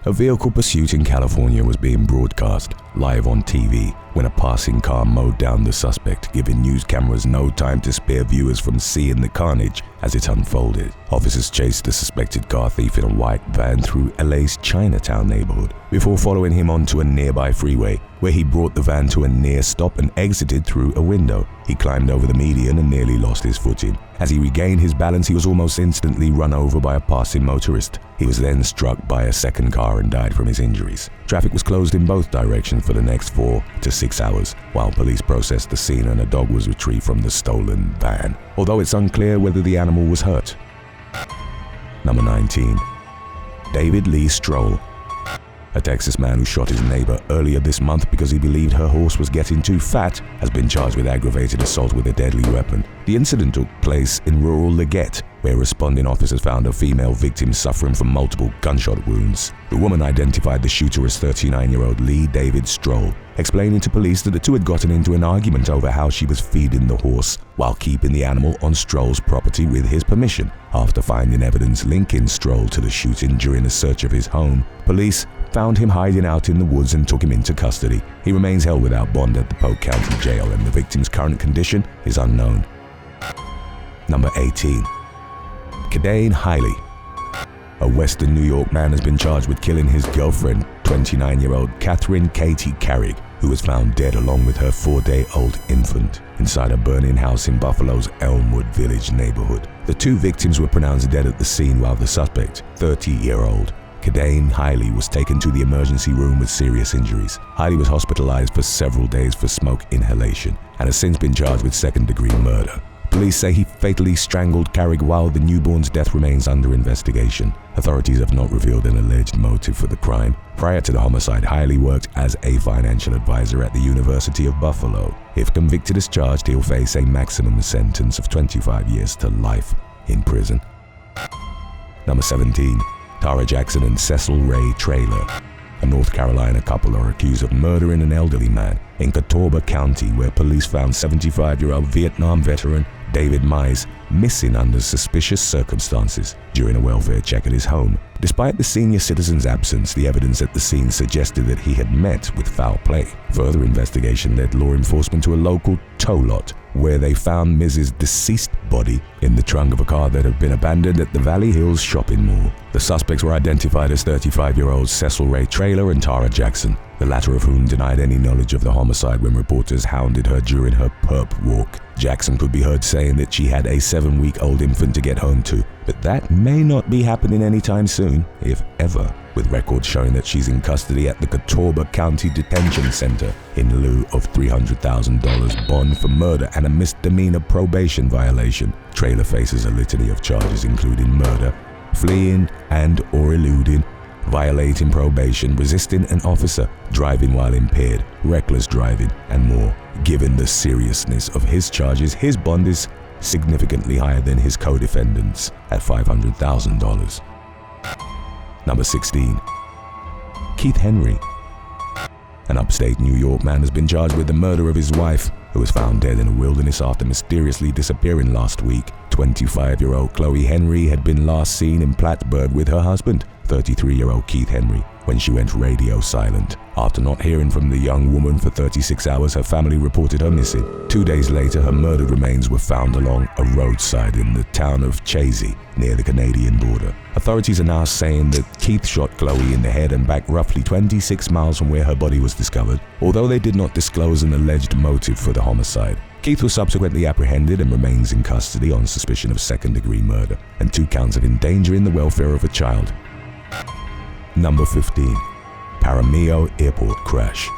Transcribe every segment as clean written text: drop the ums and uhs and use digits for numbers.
A vehicle pursuit in California was being broadcast live on TV when a passing car mowed down the suspect, giving news cameras no time to spare viewers from seeing the carnage as it unfolded. Officers chased the suspected car thief in a white van through LA's Chinatown neighborhood before following him onto a nearby freeway, where he brought the van to a near stop and exited through a window. He climbed over the median and nearly lost his footing. As he regained his balance, he was almost instantly run over by a passing motorist. He was then struck by a second car and died from his injuries. Traffic was closed in both directions for the next 4 to 6 hours, while police processed the scene and a dog was retrieved from the stolen van, although it's unclear whether the animal was hurt. Number 19. David Lee Strole. A Texas man who shot his neighbor earlier this month because he believed her horse was getting too fat has been charged with aggravated assault with a deadly weapon. The incident took place in rural Leggett, where responding officers found a female victim suffering from multiple gunshot wounds. The woman identified the shooter as 39-year-old Lee David Strole, explaining to police that the two had gotten into an argument over how she was feeding the horse while keeping the animal on Strolle's property with his permission. After finding evidence linking Strole to the shooting during a search of his home, police found him hiding out in the woods and took him into custody. He remains held without bond at the Polk County Jail, and the victim's current condition is unknown. Number 18. Kidane Haile. A Western New York man has been charged with killing his girlfriend, 29-year-old Catherine Katie Carrick, who was found dead along with her 4-day-old infant inside a burning house in Buffalo's Elmwood Village neighborhood. The two victims were pronounced dead at the scene, while the suspect, 30-year-old Kidane Haile, was taken to the emergency room with serious injuries. Haile was hospitalized for several days for smoke inhalation and has since been charged with second-degree murder. Police say he fatally strangled Carrick while the newborn's death remains under investigation. Authorities have not revealed an alleged motive for the crime. Prior to the homicide, Haile worked as a financial advisor at the University of Buffalo. If convicted as charged, he'll face a maximum sentence of 25 years to life in prison. Number 17. Tara Jackson and Cecil Ray Traylor. A North Carolina couple are accused of murdering an elderly man in Catawba County, where police found 75-year-old Vietnam veteran David Mize missing under suspicious circumstances during a welfare check at his home. Despite the senior citizen's absence, the evidence at the scene suggested that he had met with foul play. Further investigation led law enforcement to a local tow lot, where they found Mrs. deceased body in the trunk of a car that had been abandoned at the Valley Hills shopping mall. The suspects were identified as 35-year-old Cecil Ray Traylor and Tara Jackson, the latter of whom denied any knowledge of the homicide when reporters hounded her during her perp walk. Jackson could be heard saying that she had a 7-week-old infant to get home to, but that may not be happening anytime soon, if ever, with records showing that she's in custody at the Catawba County Detention Center in lieu of $300,000 bond for murder and a misdemeanor probation violation. Traylor faces a litany of charges including murder, fleeing and or eluding, violating probation, resisting an officer, driving while impaired, reckless driving, and more. Given the seriousness of his charges, his bond is significantly higher than his co-defendants at $500,000. Number 16. Keith Henry. An upstate New York man has been charged with the murder of his wife, who was found dead in a wilderness after mysteriously disappearing last week. 25-year-old Chloe Henry had been last seen in Plattsburgh with her husband, 33-year-old Keith Henry, when she went radio silent. After not hearing from the young woman for 36 hours, her family reported her missing. 2 days later, her murdered remains were found along a roadside in the town of Chazy, near the Canadian border. Authorities are now saying that Keith shot Chloe in the head and back roughly 26 miles from where her body was discovered, although they did not disclose an alleged motive for the homicide. Keith was subsequently apprehended and remains in custody on suspicion of second-degree murder and 2 counts of endangering the welfare of a child. Number 15. Paramillo Airport Crash.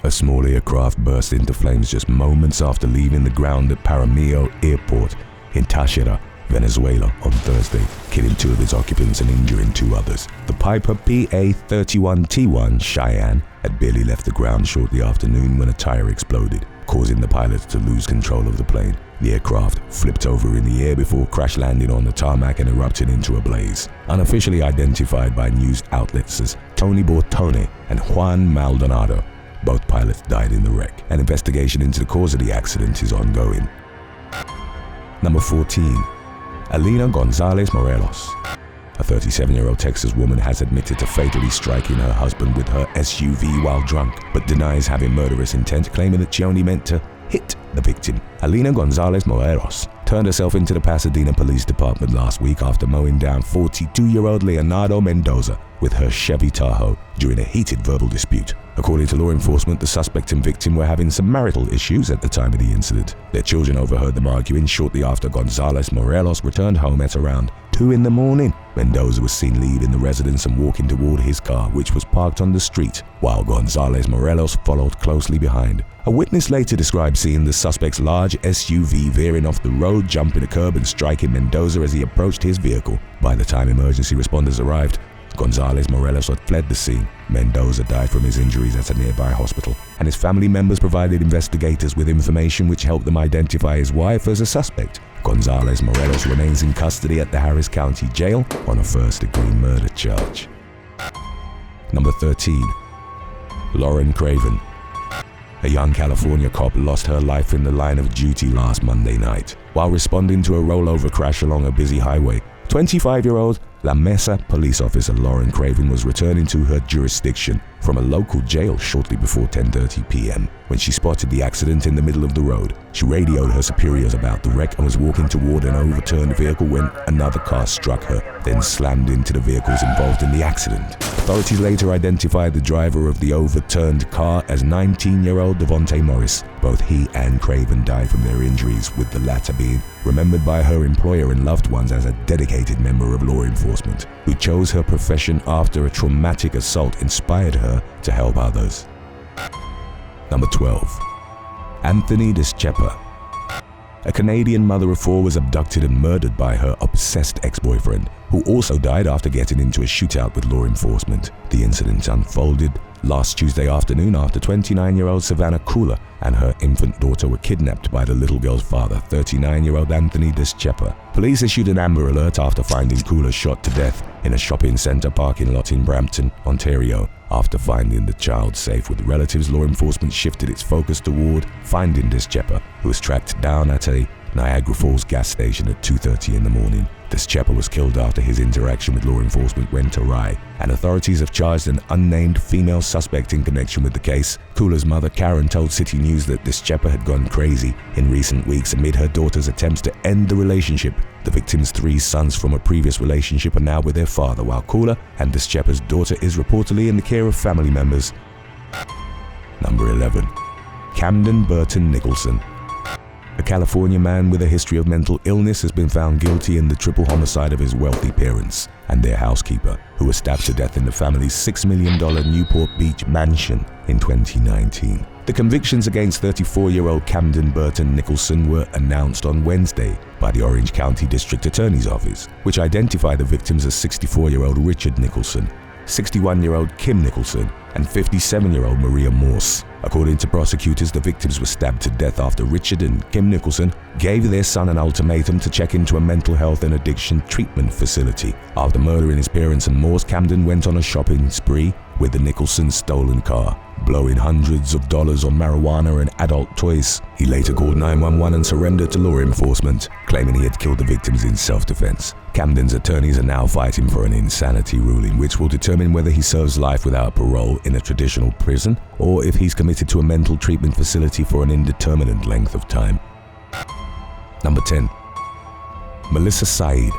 A small aircraft burst into flames just moments after leaving the ground at Paramillo Airport in Táchira, Venezuela on Thursday, killing 2 of its occupants and injuring 2 others. The Piper PA-31T1 Cheyenne had barely left the ground shortly after noon when a tire exploded, causing the pilots to lose control of the plane. The aircraft flipped over in the air before crash landing on the tarmac and erupted into a blaze. Unofficially identified by news outlets as Tony Bortone and Juan Maldonado, both pilots died in the wreck. An investigation into the cause of the accident is ongoing. Number 14. Alina Gonzalez-Morelos. A 37-year-old Texas woman has admitted to fatally striking her husband with her SUV while drunk, but denies having murderous intent, claiming that she only meant to hit the victim. Alina Gonzalez-Morelos turned herself into the Pasadena Police Department last week after mowing down 42-year-old Leonardo Mendoza with her Chevy Tahoe during a heated verbal dispute. According to law enforcement, the suspect and victim were having some marital issues at the time of the incident. Their children overheard them arguing shortly after Gonzalez-Morelos returned home at around 2 in the morning. Mendoza was seen leaving the residence and walking toward his car, which was parked on the street, while Gonzalez-Morelos followed closely behind. A witness later described seeing the suspect's large SUV veering off the road, jumping a curb and striking Mendoza as he approached his vehicle. By the time emergency responders arrived, Gonzalez-Morelos had fled the scene. Mendoza died from his injuries at a nearby hospital, and his family members provided investigators with information which helped them identify his wife as a suspect. Gonzalez-Morelos remains in custody at the Harris County Jail on a first-degree murder charge. Number 13. Lauren Craven. A young California cop lost her life in the line of duty last Monday night while responding to a rollover crash along a busy highway. 25-year-old La Mesa police officer Lauren Craven was returning to her jurisdiction from a local jail shortly before 10:30 p.m. when she spotted the accident in the middle of the road. She radioed her superiors about the wreck and was walking toward an overturned vehicle when another car struck her, then slammed into the vehicles involved in the accident. Authorities later identified the driver of the overturned car as 19-year-old Devontae Morris. Both he and Craven died from their injuries, with the latter being remembered by her employer and loved ones as a dedicated member of law enforcement who chose her profession after a traumatic assault inspired her to help others. Number 12. Anthony Deschepper. A Canadian mother of 4 was abducted and murdered by her obsessed ex-boyfriend, who also died after getting into a shootout with law enforcement. The incident unfolded last Tuesday afternoon after 29-year-old Savannah Kula and her infant daughter were kidnapped by the little girl's father, 39-year-old Anthony Deschepper. Police issued an Amber Alert after finding Kula shot to death in a shopping center parking lot in Brampton, Ontario. After finding the child safe with relatives, law enforcement shifted its focus toward finding Deschepper, who was tracked down at a Niagara Falls gas station at 2:30 in the morning. Deschepper was killed after his interaction with law enforcement went awry, and authorities have charged an unnamed female suspect in connection with the case. Kula's mother, Karen, told City News that Deschepper had gone crazy in recent weeks amid her daughter's attempts to end the relationship. The victim's 3 sons from a previous relationship are now with their father, while Kula and Deschepper's daughter is reportedly in the care of family members. Number 11. Camden Burton Nicholson. A California man with a history of mental illness has been found guilty in the triple homicide of his wealthy parents and their housekeeper, who was stabbed to death in the family's $6 million Newport Beach mansion in 2019. The convictions against 34-year-old Camden Burton Nicholson were announced on Wednesday by the Orange County District Attorney's Office, which identified the victims as 64-year-old Richard Nicholson, 61-year-old Kim Nicholson, and 57-year-old Maria Morse. According to prosecutors, the victims were stabbed to death after Richard and Kim Nicholson gave their son an ultimatum to check into a mental health and addiction treatment facility. After murdering his parents and Morse, Camden went on a shopping spree with the Nicholson stolen car, blowing hundreds of dollars on marijuana and adult toys. He later called 911 and surrendered to law enforcement, claiming he had killed the victims in self-defense. Camden's attorneys are now fighting for an insanity ruling, which will determine whether he serves life without parole in a traditional prison or if he's committed to a mental treatment facility for an indeterminate length of time. Number 10. Melissa Said.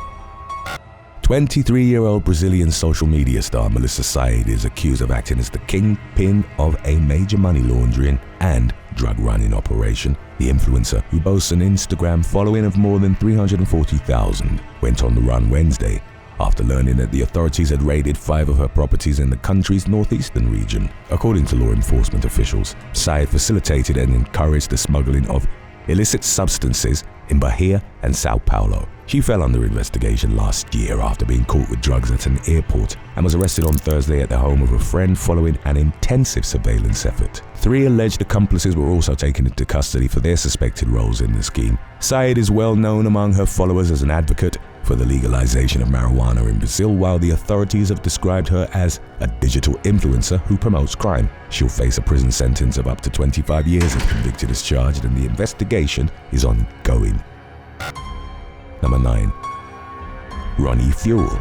23-year-old Brazilian social media star Melissa Said is accused of acting as the kingpin of a major money laundering and drug running operation. The influencer, who boasts an Instagram following of more than 340,000, went on the run Wednesday after learning that the authorities had raided 5 of her properties in the country's northeastern region. According to law enforcement officials, Said facilitated and encouraged the smuggling of illicit substances in Bahia and Sao Paulo. She fell under investigation last year after being caught with drugs at an airport and was arrested on Thursday at the home of a friend following an intensive surveillance effort. 3 alleged accomplices were also taken into custody for their suspected roles in the scheme. Said is well known among her followers as an advocate for the legalization of marijuana in Brazil, while the authorities have described her as a digital influencer who promotes crime. She'll face a prison sentence of up to 25 years if convicted as charged, and the investigation is ongoing. Number 9. Ronnie Fewell.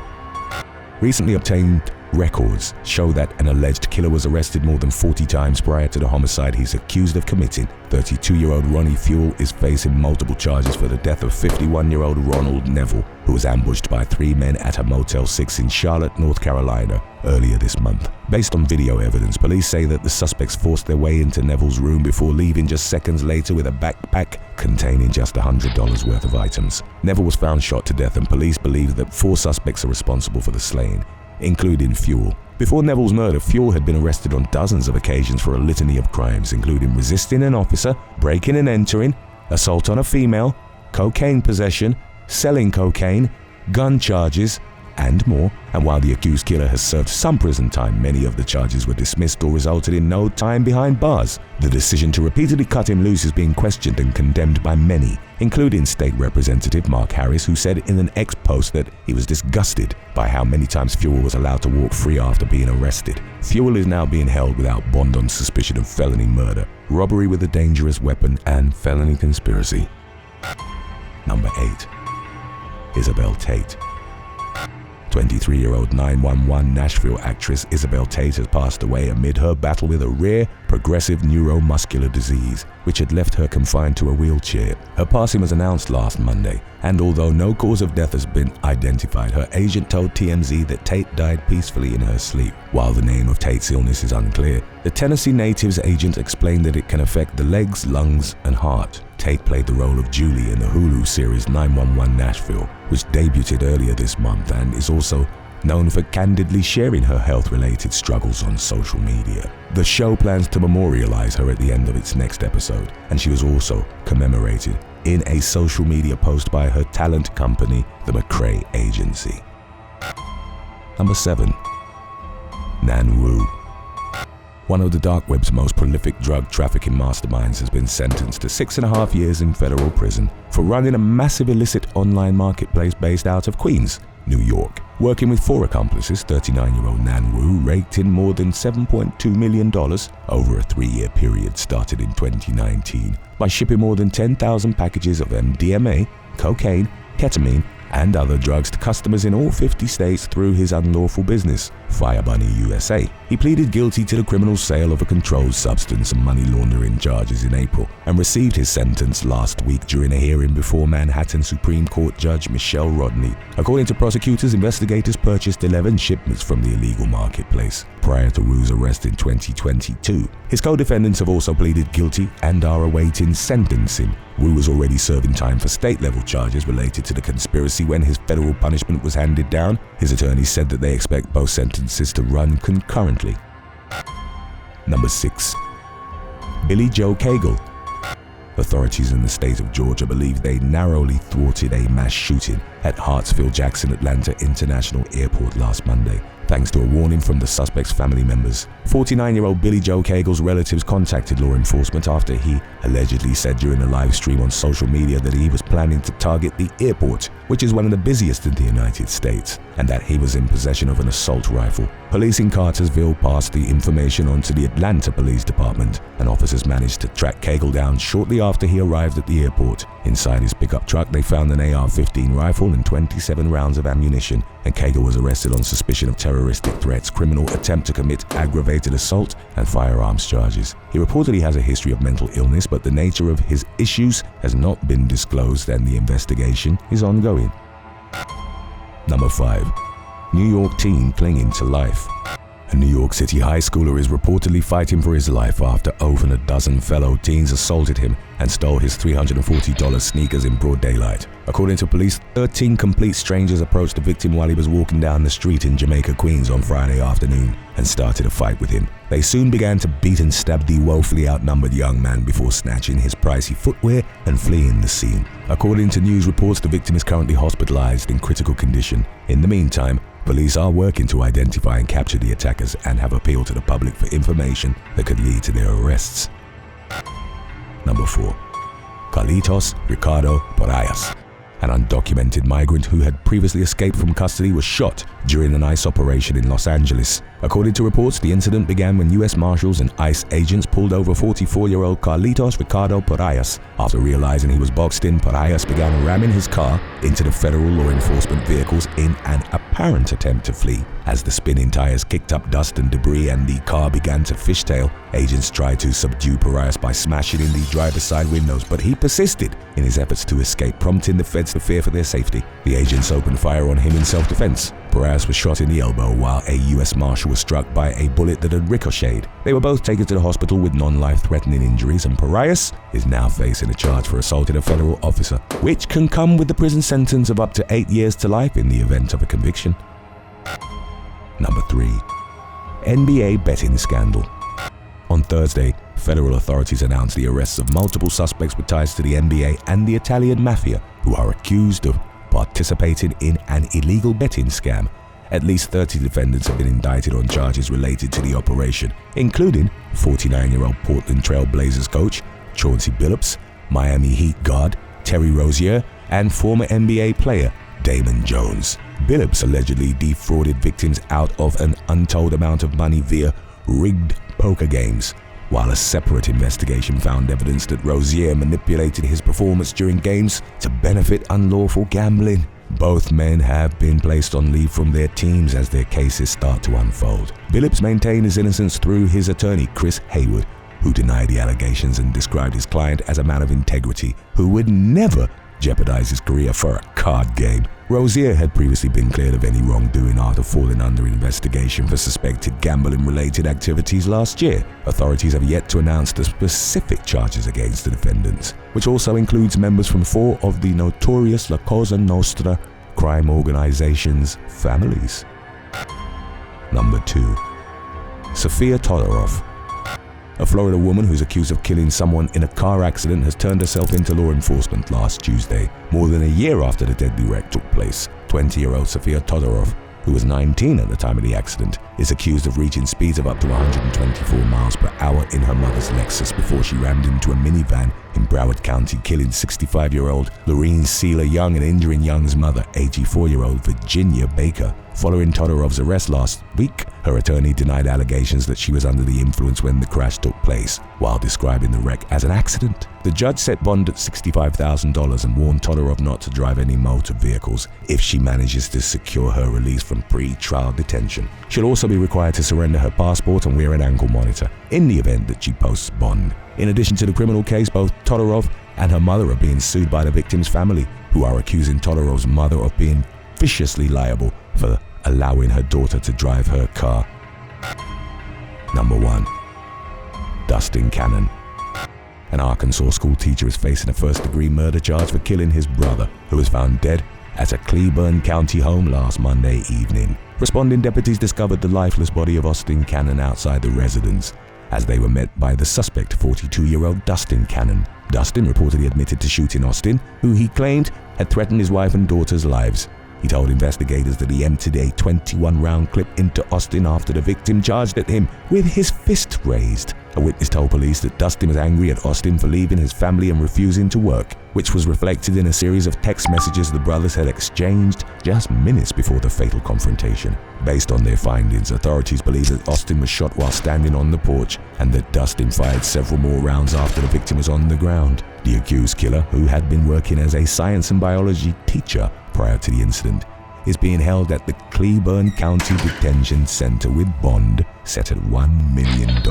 Recently obtained records show that an alleged killer was arrested more than 40 times prior to the homicide he's accused of committing. 32-year-old Ronnie Fewell is facing multiple charges for the death of 51-year-old Ronald Neville, who was ambushed by 3 men at a Motel 6 in Charlotte, North Carolina, earlier this month. Based on video evidence, police say that the suspects forced their way into Neville's room before leaving just seconds later with a backpack containing just $100 worth of items. Neville was found shot to death, and police believe that 4 suspects are responsible for the slaying, including Fewell. Before Neville's murder, Fewell had been arrested on dozens of occasions for a litany of crimes, including resisting an officer, breaking and entering, assault on a female, cocaine possession, selling cocaine, gun charges, and more. And while the accused killer has served some prison time, many of the charges were dismissed or resulted in no time behind bars. The decision to repeatedly cut him loose is being questioned and condemned by many, including State Representative Mark Harris, who said in an X post that he was disgusted by how many times Fewell was allowed to walk free after being arrested. Fewell is now being held without bond on suspicion of felony murder, robbery with a dangerous weapon, and felony conspiracy. Number 8. Isabelle Tate. 23-year-old 911 Nashville actress Isabelle Tate has passed away amid her battle with a rare, progressive neuromuscular disease, which had left her confined to a wheelchair. Her passing was announced last Monday, and although no cause of death has been identified, her agent told TMZ that Tate died peacefully in her sleep. While the name of Tate's illness is unclear, the Tennessee native's agent explained that it can affect the legs, lungs, and heart. Tate played the role of Julie in the Hulu series 911 Nashville, which debuted earlier this month, and is also known for candidly sharing her health-related struggles on social media. The show plans to memorialize her at the end of its next episode, and she was also commemorated in a social media post by her talent company, the McCrae Agency. Number 7. Nan Wu. One of the dark web's most prolific drug trafficking masterminds has been sentenced to 6.5 years in federal prison for running a massive illicit online marketplace based out of Queens, New York. Working with 4 accomplices, 39-year-old Nan Wu raked in more than $7.2 million over a 3-year period started in 2019 by shipping more than 10,000 packages of MDMA, cocaine, ketamine, and other drugs to customers in all 50 states through his unlawful business, Firebunny USA. He pleaded guilty to the criminal sale of a controlled substance and money laundering charges in April, and received his sentence last week during a hearing before Manhattan Supreme Court Judge Michelle Rodney. According to prosecutors, investigators purchased 11 shipments from the illegal marketplace prior to Wu's arrest in 2022. His co-defendants have also pleaded guilty and are awaiting sentencing. Wu was already serving time for state-level charges related to the conspiracy when his federal punishment was handed down. His attorneys said that they expect both sentences to run concurrently. Number 6. Billy Joe Cagle. Authorities in the state of Georgia believe they narrowly thwarted a mass shooting at Hartsfield-Jackson Atlanta International Airport last Monday, thanks to a warning from the suspect's family members. 49-year-old Billy Joe Cagle's relatives contacted law enforcement after he allegedly said during a live stream on social media that he was planning to target the airport, which is one of the busiest in the United States, and that he was in possession of an assault rifle. Police in Cartersville passed the information on to the Atlanta Police Department, and officers managed to track Cagle down shortly after he arrived at the airport. Inside his pickup truck, they found an AR-15 rifle and 27 rounds of ammunition, and Cagle was arrested on suspicion of terroristic threats, criminal attempt to commit aggravated assault, and firearms charges. He reportedly has a history of mental illness, but the nature of his issues has not been disclosed and the investigation is ongoing. Number 5. New York teen clinging to life. A New York City high schooler is reportedly fighting for his life after over a dozen fellow teens assaulted him and stole his $340 sneakers in broad daylight. According to police, 13 complete strangers approached the victim while he was walking down the street in Jamaica, Queens on Friday afternoon and started a fight with him. They soon began to beat and stab the woefully outnumbered young man before snatching his pricey footwear and fleeing the scene. According to news reports, the victim is currently hospitalized in critical condition. In the meantime, police are working to identify and capture the attackers and have appealed to the public for information that could lead to their arrests. Number 4. Carlitos Ricardo Parias. An undocumented migrant who had previously escaped from custody was shot during an ICE operation in Los Angeles. According to reports, the incident began when U.S. Marshals and ICE agents pulled over 44-year-old Carlitos Ricardo Parias. After realizing he was boxed in, Parias began ramming his car into the federal law enforcement vehicles in an apparent attempt to flee. As the spinning tires kicked up dust and debris and the car began to fishtail, agents tried to subdue Parias by smashing in the driver's side windows, but he persisted in his efforts to escape, prompting the feds to fear for their safety. The agents opened fire on him in self-defense. Parias was shot in the elbow, while a U.S. Marshal was struck by a bullet that had ricocheted. They were both taken to the hospital with non-life-threatening injuries, and Parias is now facing a charge for assaulting a federal officer, which can come with the prison sentence of up to 8 years to life in the event of a conviction. Number 3. NBA betting scandal. On Thursday, federal authorities announced the arrests of multiple suspects with ties to the NBA and the Italian mafia, who are accused of participating in an illegal betting scam. At least 30 defendants have been indicted on charges related to the operation, including 49-year-old Portland Trail Blazers coach Chauncey Billups, Miami Heat guard Terry Rozier, and former NBA player Damon Jones. Billups allegedly defrauded victims out of an untold amount of money via rigged poker games, while a separate investigation found evidence that Rozier manipulated his performance during games to benefit unlawful gambling. Both men have been placed on leave from their teams as their cases start to unfold. Billups maintained his innocence through his attorney, Chris Haywood, who denied the allegations and described his client as a man of integrity who would never jeopardize his career for a card game. Rozier had previously been cleared of any wrongdoing after falling under investigation for suspected gambling-related activities last year. Authorities have yet to announce the specific charges against the defendants, which also includes members from 4 of the notorious La Cosa Nostra crime organization's families. Number 2. Sofia Todorov. A Florida woman who's accused of killing someone in a car accident has turned herself into law enforcement last Tuesday, more than a year after the deadly wreck took place. 20-year-old Sofia Todorov, who was 19 at the time of the accident, is accused of reaching speeds of up to 124 miles per hour in her mother's Lexus before she rammed into a minivan in Broward County, killing 65-year-old Lorene Sealer Young and injuring Young's mother, 84-year-old Virginia Baker. Following Todorov's arrest last week, her attorney denied allegations that she was under the influence when the crash took place, while describing the wreck as an accident. The judge set bond at $65,000 and warned Todorov not to drive any motor vehicles if she manages to secure her release from pre-trial detention. She'll also be required to surrender her passport and wear an ankle monitor in the event that she posts bond. In addition to the criminal case, both Todorov and her mother are being sued by the victim's family, who are accusing Todorov's mother of being viciously liable for allowing her daughter to drive her car. Number 1. Dustin Cannon. An Arkansas school teacher is facing a first-degree murder charge for killing his brother, who was found dead at a Cleburne County home last Monday evening. Responding deputies discovered the lifeless body of Austin Cannon outside the residence, as they were met by the suspect, 42-year-old Dustin Cannon. Dustin reportedly admitted to shooting Austin, who he claimed had threatened his wife and daughter's lives. He told investigators that he emptied a 21-round clip into Austin after the victim charged at him with his fist raised. A witness told police that Dustin was angry at Austin for leaving his family and refusing to work, which was reflected in a series of text messages the brothers had exchanged just minutes before the fatal confrontation. Based on their findings, authorities believe that Austin was shot while standing on the porch and that Dustin fired several more rounds after the victim was on the ground. The accused killer, who had been working as a science and biology teacher prior to the incident, is being held at the Cleburne County Detention Center with bond set at $1 million.